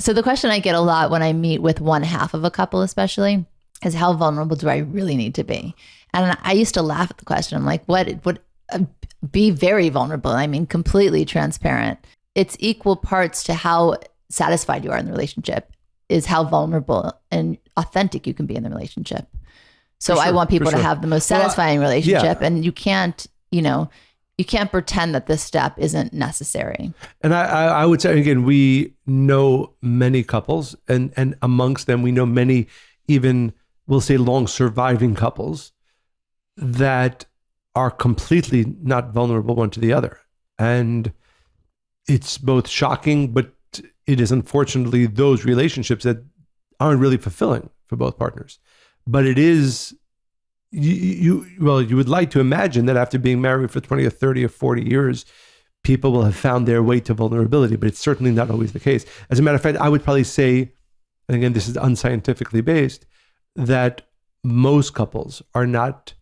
So the question I get a lot when I meet with one half of a couple, especially, is how vulnerable do I really need to be? And I used to laugh at the question. I'm like, be very vulnerable. I mean, completely transparent. It's equal parts to how satisfied you are in the relationship is how vulnerable and authentic you can be in the relationship. So I want people to have the most satisfying relationship, and you can't pretend that this step isn't necessary. And I would say, again, we know many couples, and amongst them, we know many, even we'll say long surviving couples that are completely not vulnerable one to the other. And it's both shocking, but it is unfortunately those relationships that aren't really fulfilling for both partners. But it is, you would like to imagine that after being married for 20 or 30 or 40 years, people will have found their way to vulnerability, but it's certainly not always the case. As a matter of fact, I would probably say, and again, this is unscientifically based, that most couples are not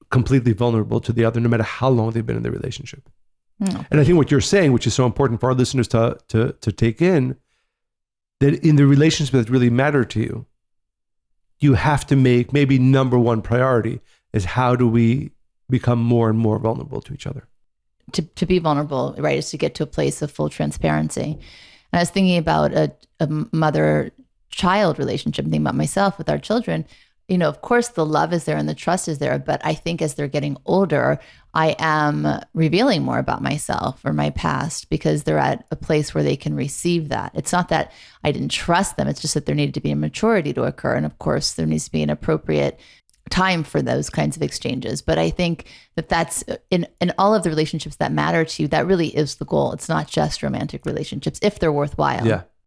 completely vulnerable to the other, no matter how long they've been in the relationship. Mm. And I think what you're saying, which is so important for our listeners to take in, that in the relationships that really matter to you, you have to make maybe number one priority is how do we become more and more vulnerable to each other? To be vulnerable, right, is to get to a place of full transparency. And I was thinking about a mother-child relationship, thinking about myself with our children. You know, of course, the love is there and the trust is there, but I think as they're getting older, I am revealing more about myself or my past because they're at a place where they can receive that. It's not that I didn't trust them. It's just that there needed to be a maturity to occur. And of course, there needs to be an appropriate time for those kinds of exchanges. But I think that that's in all of the relationships that matter to you, that really is the goal. It's not just romantic relationships, if they're worthwhile. Yeah.